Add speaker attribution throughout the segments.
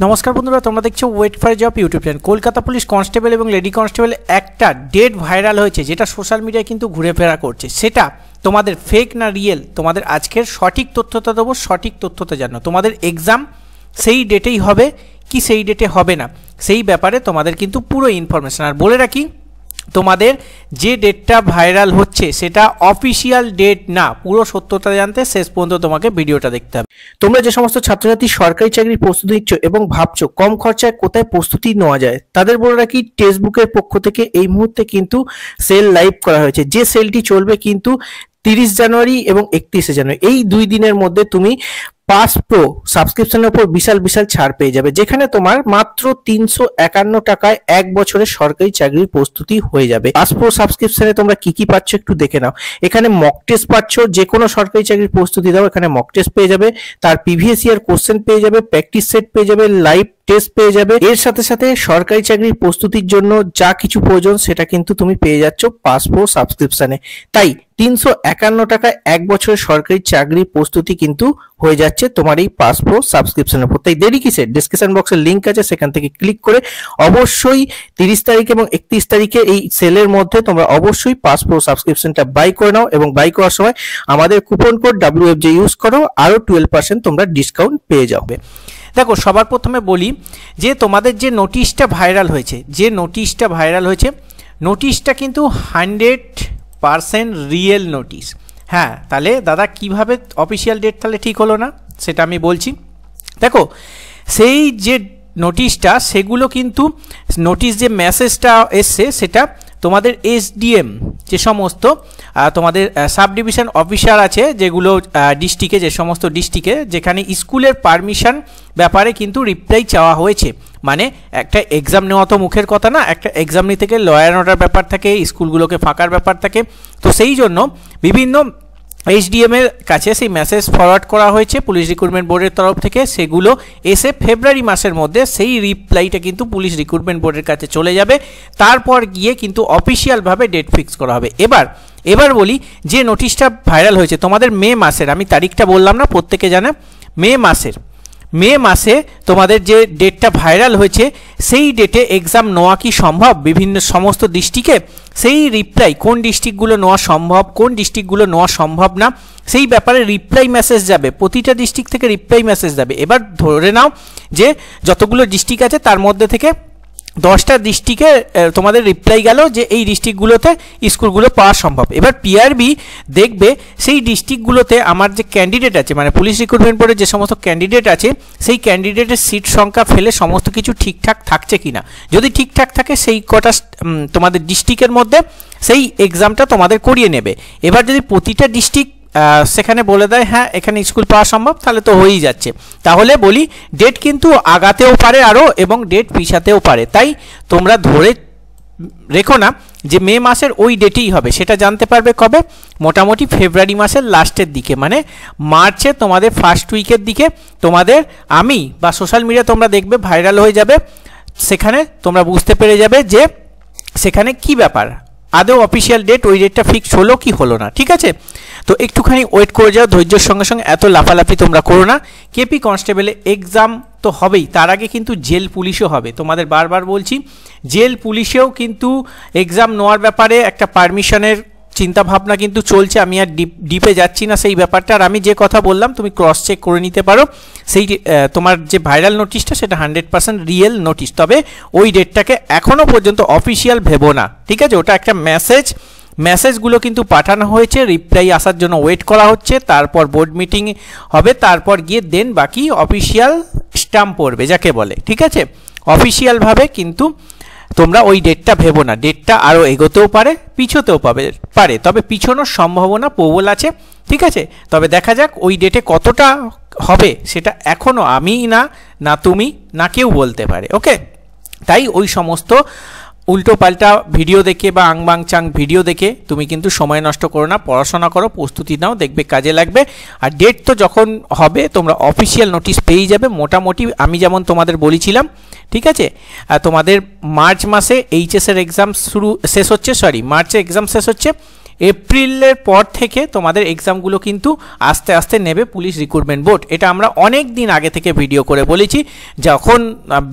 Speaker 1: নমস্কার বন্ধুরা, তোমরা দেখছো wait for job YouTube channel. Kolkata police constable এবং লেডি কনস্টেবল একটা ডেট ভাইরাল হয়েছে, যেটা সোশ্যাল মিডিয়ায় কিন্তু ঘুরে ফেরা করছে। সেটা তোমাদের ফেক না রিয়েল, তোমাদের আজকের সঠিক তথ্যটা দেবো। সঠিক তথ্যটা জানো, তোমাদের এক্সাম সেই ডেটেই হবে কি সেই ডেটে হবে না, সেই ব্যাপারে তোমাদের কিন্তু পুরো ইনফরমেশন। আর বলে রাখি, তোমাদের যে ডেটটা ভাইরাল হচ্ছে সেটা অফিসিয়াল ডেট না। পুরো সত্যতা জানতে শেষ পর্যন্ত তোমাকে ভিডিওটা দেখতে হবে। তোমরা যে সমস্ত ছাত্রছাত্রী সরকারি চাকরির প্রস্তুতি নিচ্ছ এবং ভাবছো কম খরচায় কোথায় প্রস্তুতি নেওয়া যায়, তাদের বলে রাখি টেক্সটবুকের পক্ষ থেকে এই মুহূর্তে কিন্তু সেল লাইভ করা হয়েছে। যে সেলটি চলবে কিন্তু 30 জানুয়ারি এবং 31 জানুয়ারি, এই 2 দিনের মধ্যে তুমি পাস প্রো সাবস্ক্রিপশনের উপর বিশাল বিশাল ছাড় পেয়ে যাবে, যেখানে তোমার মাত্র 351 টাকায় 1 বছরের সরকারি চাকরির প্রস্তুতি হয়ে যাবে। পাস প্রো সাবস্ক্রিপশনে তোমরা কি কি পাচ্ছ একটু দেখে নাও। এখানে মক টেস্ট পাচ্ছ, যে কোনো সরকারি চাকরির প্রস্তুতি দাও এখানে মক টেস্ট পেয়ে যাবে, তার প্রিভিয়াস ইয়ার কোশ্চেন পেয়ে যাবে, প্র্যাকটিস সেট পেয়ে যাবে, লাইভ টেস্ট পেয়ে যাবে। এর সাথে সাথে সরকারি চাকরির প্রস্তুতির জন্য যা কিছু প্রয়োজন সেটা কিন্তু তুমি পেয়ে যাচ্ছ পাস প্রো সাবস্ক্রিপশনে। তাই 351 টাকায় 1 বছরের সরকারি চাকরির প্রস্তুতি কিন্তু হয়ে যাচ্ছে তোমার এই পাস প্রো সাবস্ক্রিপশনের উপর। তাই দেরি কিসের? ডেসক্রিপশন বক্সের লিঙ্ক আছে, সেখান থেকে ক্লিক করে অবশ্যই 30 তারিখ এবং 31 তারিখে এই সেলের মধ্যে তোমরা অবশ্যই পাস প্রো সাবস্ক্রিপশনটা বাই করে নাও, এবং বাই করার সময় আমাদের কুপন কোড WFJ ইউজ করো, আরো 12% তোমরা ডিসকাউন্ট পেয়ে যাবে। দেখো, সবার প্রথমে বলি যে তোমাদের যে নোটিশটা ভাইরাল হয়েছে, নোটিশটা কিন্তু 100% রিয়েল নোটিশ। হ্যাঁ, তাহলে দাদা কিভাবে অফিসিয়াল ডেট তাহলে ঠিক হলো না, সেটা আমি বলছি। দেখো, সেই যে নোটিশটা, সেগুলো কিন্তু নোটিশ যে মেসেজটা এসছে সেটা তোমাদের SDM যে সমস্ত তোমাদের সাব ডিভিশন অফিসার আছে, যেগুলো ডিস্ট্রিক্টে, যে সমস্ত ডিস্ট্রিক্টে যেখানে স্কুলের পারমিশন ব্যাপারে কিন্তু রিপ্লাই চাওয়া হয়েছে। মানে একটা এক্সাম নেওয়া তো মুখের কথা না, একটা এক্সাম নিতে গেলে লয়ার নোটার ব্যাপার থাকে, স্কুলগুলোকে ফাঁকার ব্যাপার থাকে। তো সেই জন্য বিভিন্ন SDM এর কাছে সেই মেসেজ ফরওয়ার্ড করা হয়েছে পুলিশ রিক্রুটমেন্ট বোর্ডের তরফ থেকে। সেগুলো এসে ফেব্রুয়ারি মাসের মধ্যে সেই রিপ্লাইটা কিন্তু পুলিশ রিক্রুটমেন্ট বোর্ডের কাছে চলে যাবে। তারপর গিয়ে কিন্তু অফিসিয়ালভাবে ডেট ফিক্স করা হবে। এবার বলি, যে নোটিশটা ভাইরাল হয়েছে তোমাদের মে মাসের, আমি তারিখটা বললাম না, প্রত্যেকে জানে, মে মাসে তোমাদের যে ডেটটা ভাইরাল হয়েছে, সেই ডেটে এক্সাম নেওয়া কি সম্ভব বিভিন্ন সমস্ত ডিস্ট্রিক্টে, সেই রিপ্লাই কোন ডিস্ট্রিক্টগুলো নেওয়া সম্ভব, কোন ডিস্ট্রিক্টগুলো নেওয়া সম্ভব না, সেই ব্যাপারে রিপ্লাই মেসেজ যাবে। প্রতিটা ডিস্ট্রিক্ট থেকে রিপ্লাই মেসেজ যাবে। এবার ধরে নাও যে যতগুলো ডিস্ট্রিক্ট আছে তার মধ্যে থেকে 10টা ডিস্ট্রিক্টে তোমাদের রিপ্লাই গেল যে এই ডিস্ট্রিক্টগুলোতে স্কুলগুলো পাওয়া সম্ভব। এবার PRB দেখবে সেই ডিস্ট্রিক্টগুলোতে আমার যে ক্যান্ডিডেট আছে, মানে পুলিশ রিক্রুটমেন্ট বোর্ডের যে সমস্ত ক্যান্ডিডেট আছে, সেই ক্যান্ডিডেটের সিট সংখ্যা ফেলে সমস্ত কিছু ঠিকঠাক থাকছে কিনা। যদি ঠিকঠাক থাকে সেই কটা তোমাদের ডিস্ট্রিক্টের মধ্যে সেই এক্সামটা তোমাদের করিয়ে নেবে। এবার যদি প্রতিটা ডিস্ট্রিক্ট সেখানে বলে দেয় হ্যাঁ এখানে স্কুল পাওয়া সম্ভব, তাহলে তো হয়েই যাচ্ছে। তাহলে বলি, ডেট কিন্তু আগাতেও পারে আরও, এবং ডেট পিছাতেও পারে। তাই তোমরা ধরে রেখো না যে মে মাসের ওই ডেটেই হবে। সেটা জানতে পারবে কবে? মোটামুটি ফেব্রুয়ারি মাসের লাস্টের দিকে, মানে মার্চে তোমাদের ফার্স্ট উইকের দিকে তোমাদের আমি বা সোশ্যাল মিডিয়া তোমরা দেখবে ভাইরাল হয়ে যাবে। সেখানে তোমরা বুঝতে পেরে যাবে যে সেখানে কি ব্যাপার, আদৌ অফিসিয়াল ডেট ওই ডেটটা ফিক্সড হলো কি হলো না। ঠিক আছে, তো একটুখানি ওয়েট করে যাও, ধৈর্যের সঙ্গে সঙ্গে এত লাফালাফি তোমরা করো না। কেপি কনস্টেবলে এক্সাম তো হবেই, তার আগে কিন্তু জেল পুলিশও হবে। তোমাদের বারবার বলছি, জেল পুলিশেও কিন্তু এক্সাম নেওয়ার ব্যাপারে একটা পারমিশনের চিন্তা ভাবনা কিন্তু চলছে। আমি আর ডিপে যাচ্ছি না সেই ব্যাপারটা। আর আমি যে কথা বললাম তুমি ক্রস চেক করে নিতে পারো। সেই তোমার যে ভাইরাল নোটিশটা সেটা 100% রিয়েল নোটিশ, তবে ওই ডেটটাকে এখনও পর্যন্ত অফিসিয়াল ভেবো না। ঠিক আছে, ওটা একটা মেসেজগুলো কিন্তু পাঠানো হয়েছে, রিপ্লাই আসার জন্য ওয়েট করা হচ্ছে। তারপর বোর্ড মিটিং হবে, তারপর গিয়ে দেন বাকি অফিসিয়াল স্ট্যাম্প পড়বে যাকে বলে। ঠিক আছে, অফিসিয়ালভাবে কিন্তু তোমরা ওই ডেটটা ভেবো না। ডেটটা আরও এগোতেও পারে, পিছোতেও পারে, তবে পিছোনোর সম্ভাবনা প্রবল আছে। ঠিক আছে, তবে দেখা যাক ওই ডেটে কতটা হবে, সেটা এখনও আমি না তুমি না কেউ বলতে পারে। ওকে, তাই ওই সমস্ত উল্টো পাল্টা ভিডিও দেখে বা আংবাং চাং ভিডিও দেখে তুমি কিন্তু সময় নষ্ট করো না, পড়াশোনা করো, প্রস্তুতি নাও, দেখবে কাজে লাগবে। আর ডেট তো যখন হবে তোমরা অফিসিয়াল নোটিশ পেয়ে যাবে। মোটামুটি আমি যেমন তোমাদের বলেছিলাম, ঠিক আছে, তোমাদের মার্চ মাসে এইচএস এর এক্সাম শেষ হচ্ছে, মার্চে এক্সাম শেষ হচ্ছে, এপ্রিলের পর থেকে তোমাদের এক্সামগুলো কিন্তু আস্তে আস্তে নেবে পুলিশ রিক্রুটমেন্ট বোর্ড। এটা আমরা অনেক দিন আগে থেকে ভিডিও করে বলেছি, যখন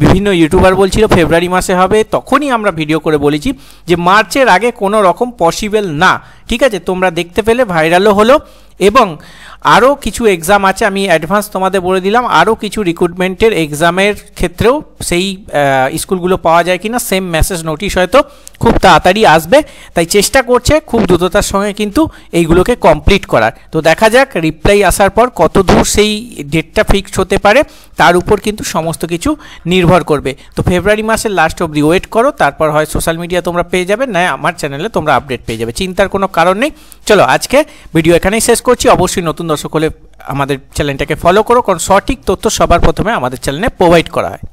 Speaker 1: বিভিন্ন ইউটিউবার বলছিল ফেব্রুয়ারি মাসে হবে, তখনই আমরা ভিডিও করে বলেছি যে মার্চের আগে কোনো রকম পসিবল না। ঠিক আছে, তোমরা দেখতে পেলে, ভাইরালও হলো। এবং আরও কিছু এক্সাম আছে, আমি অ্যাডভান্স তোমাদের বলে দিলাম, আরও কিছু রিক্রুটমেন্টের এক্সামের ক্ষেত্রেও সেই স্কুলগুলো পাওয়া যায় কিনা সেম মেসেজ নোটিশ হয়তো খুব তাড়াতাড়ি আসবে। তাই চেষ্টা করছে খুব দ্রুততার সঙ্গে কিন্তু এইগুলোকে কমপ্লিট করার। তো দেখা যাক রিপ্লাই আসার পর কত দূর সেই ডেটটা ফিক্সড হতে পারে, তার উপর কিন্তু সমস্ত কিছু নির্ভর করবে। তো ফেব্রুয়ারি মাসের লাস্ট অবধি ওয়েট করো, তারপর হয় সোশ্যাল মিডিয়া তোমরা পেয়ে যাবে, না আমার চ্যানেলে তোমরা আপডেট পেয়ে যাবে, চিন্তার কোনো কারণ নেই। চলো আজকে ভিডিও এখানেই শেষ করছি। অবশ্যই নতুন দর্শক হলে আমাদের চ্যানেলটাকে ফলো করো, কারণ সঠিক তথ্য সবার প্রথমে আমাদের চ্যানেলে প্রোভাইড করা হয়।